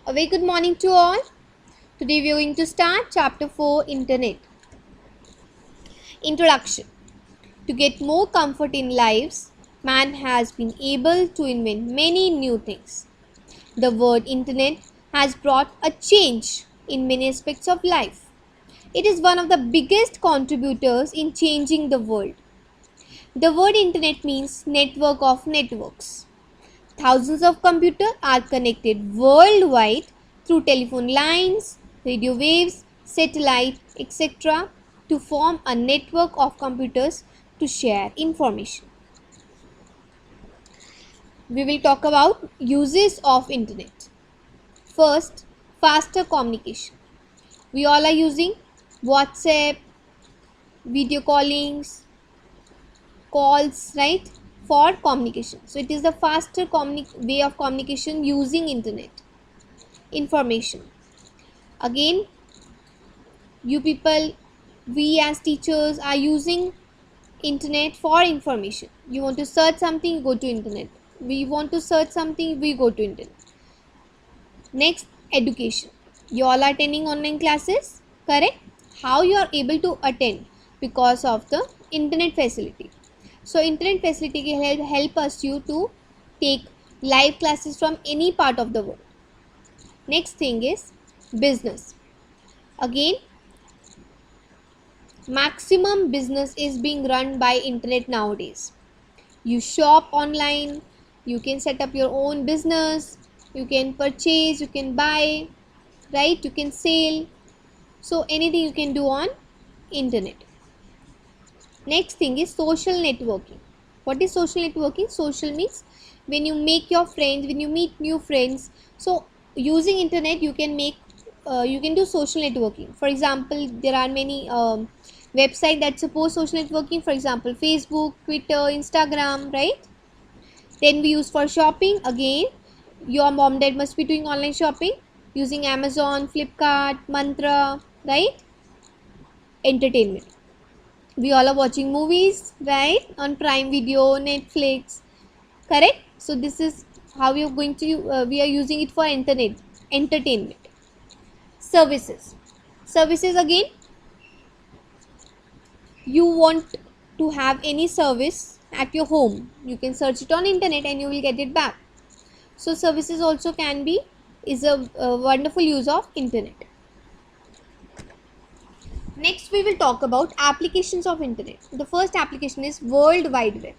A very good morning to all. Today we are going to start chapter 4, Internet. Introduction. To get more comfort in lives, man has been able to invent many new things. The word Internet has brought a change in many aspects of life. It is one of the biggest contributors in changing the world. The word Internet means network of networks. Thousands of computers are connected worldwide through telephone lines, radio waves, satellite, etc. to form a network of computers to share information. We will talk about uses of internet. First, faster communication. We all are using WhatsApp, video calls, right, for communication. So it is the faster way of communication using internet. Information. Again, you people, we as teachers are using internet for information. You want to search something, go to internet. We want to search something, we go to internet. Next, education. You all are attending online classes, correct? How you are able to attend? Because of the internet facility. So internet facility can help us to take live classes from any part of the world. Next thing is business. Again, maximum business is being run by internet nowadays. You shop online, you can set up your own business, you can purchase, you can buy, right? You can sell. So anything you can do on internet. Next thing is social networking. What is social networking? Social means when you make your friends, when you meet new friends. So using internet you can make you can do social networking. For example, there are many websites that support social networking. For example, Facebook, Twitter, Instagram, right? Then we use for shopping. Again, your mom dad must be doing online shopping using Amazon, Flipkart, Mantra, right? Entertainment. We all are watching movies, right, on Prime Video, Netflix, correct? So this is how we are going to we are using it for internet entertainment. Services. Services, again, you want to have any service at your home, you can search it on internet and you will get it back. So services also is a wonderful use of internet. Next, we will talk about applications of internet. The first application is World Wide Web.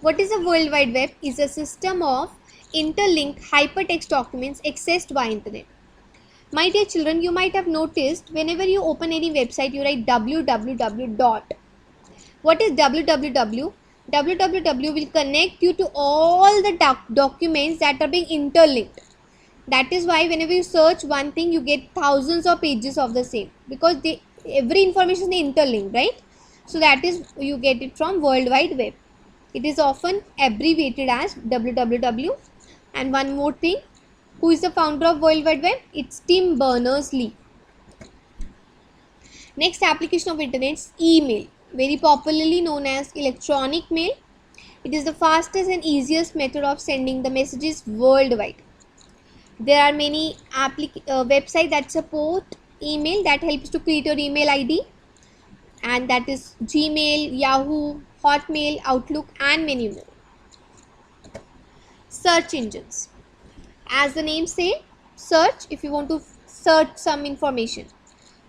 What is a World Wide Web? Is a system of interlinked hypertext documents accessed by internet. My dear children, you might have noticed whenever you open any website, you write www. What is www? www will connect you to all the documents that are being interlinked. That is why whenever you search one thing, you get thousands of pages of the same, because every information is interlinked, right? So that is, you get it from World Wide Web. It is often abbreviated as www. And one more thing, who is the founder of World Wide Web? It's Tim Berners-Lee. Next application of internet is email, very popularly known as electronic mail. It is the fastest and easiest method of sending the messages worldwide. There are many websites that support email, that helps to create your email ID, and that is Gmail, Yahoo, Hotmail, Outlook, and many more. Search engines. As the name say, search. If you want to search some information,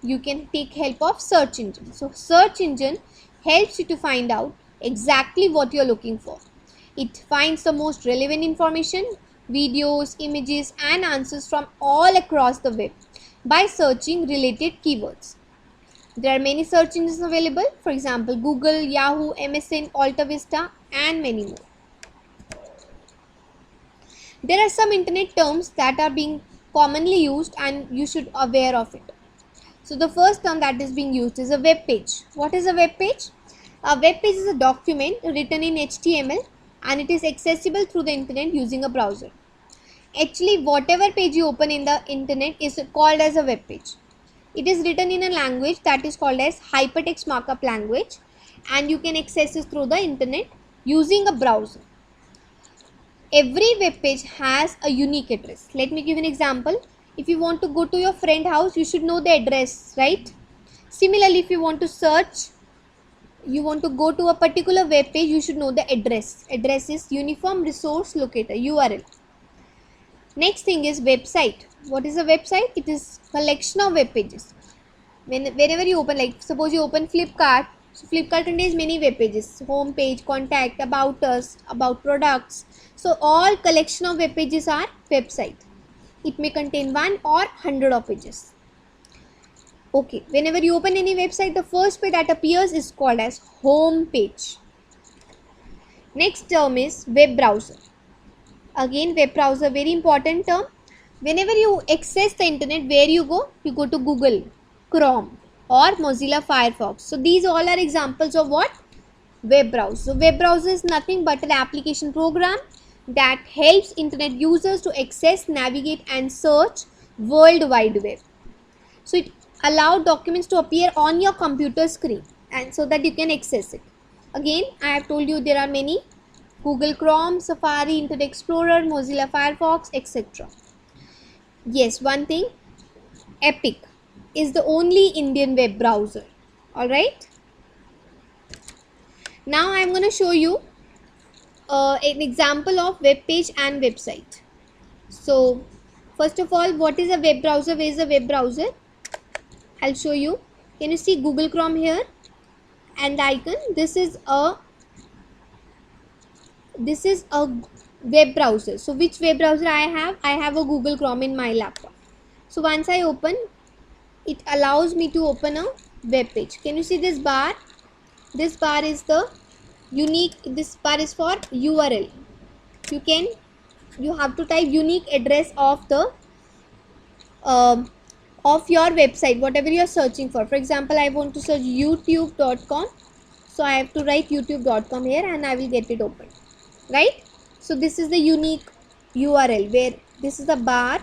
you can take help of search engine. So search engine helps you to find out exactly what you are looking for. It finds the most relevant information, videos, images, and answers from all across the web by searching related keywords. There are many search engines available. For example, Google, Yahoo, MSN, Alta Vista, and many more. There are some internet terms that are being commonly used and you should be aware of it. So the first term that is being used is a web page. What is a web page? A web page is a document written in HTML and it is accessible through the internet using a browser. Actually, whatever page you open in the internet is called as a web page. It is written in a language that is called as hypertext markup language, and you can access it through the internet using a browser. Every web page has a unique address. Let me give an example. If you want to go to your friend house, you should know the address, right? Similarly, if you want to search, you want to go to a particular web page, you should know the address. Address is Uniform Resource Locator, URL. Next thing is website. What is a website? It is collection of web pages. Whenever you open, like suppose you open Flipkart, so Flipkart contains many web pages: home page, contact, about us, about products. So all collection of web pages are website. It may contain 1 or 100 of pages. Okay, whenever you open any website, the first page that appears is called as home page. Next term is web browser. Again, web browser, very important term. Whenever you access the internet, where you go? You go to Google, Chrome or Mozilla Firefox. So these all are examples of what? Web browser. So web browser is nothing but an application program that helps internet users to access, navigate and search World Wide Web. So it allows documents to appear on your computer screen and so that you can access it. Again, I have told you there are many: Google Chrome, Safari, Internet Explorer, Mozilla Firefox, etc. Yes, one thing, Epic is the only Indian web browser. Alright. Now I am going to show you an example of web page and website. So first of all, what is a web browser? Where is a web browser? I'll show you. Can you see Google Chrome here and the icon? This is a web browser. So which web browser I have? I have a Google Chrome in my laptop. So once I open, it allows me to open a web page. Can you see this bar? This bar is the unique, this bar is for URL. You have to type unique address of the of your website, whatever you are searching for. For example, I want to search youtube.com. So I have to write youtube.com here and I will get it open. Right? So this is the unique URL, where this is the bar,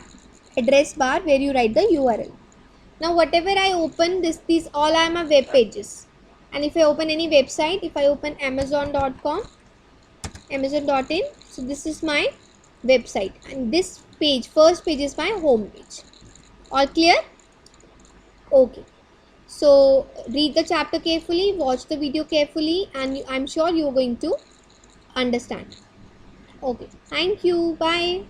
address bar, where you write the URL. Now whatever I open, these all are my web pages. And if I open any website, if I open amazon.com, amazon.in, so this is my website and this page, first page, is my home page. All clear? Okay. So read the chapter carefully, watch the video carefully, and I'm sure you're going to understand. Okay. Thank you. Bye.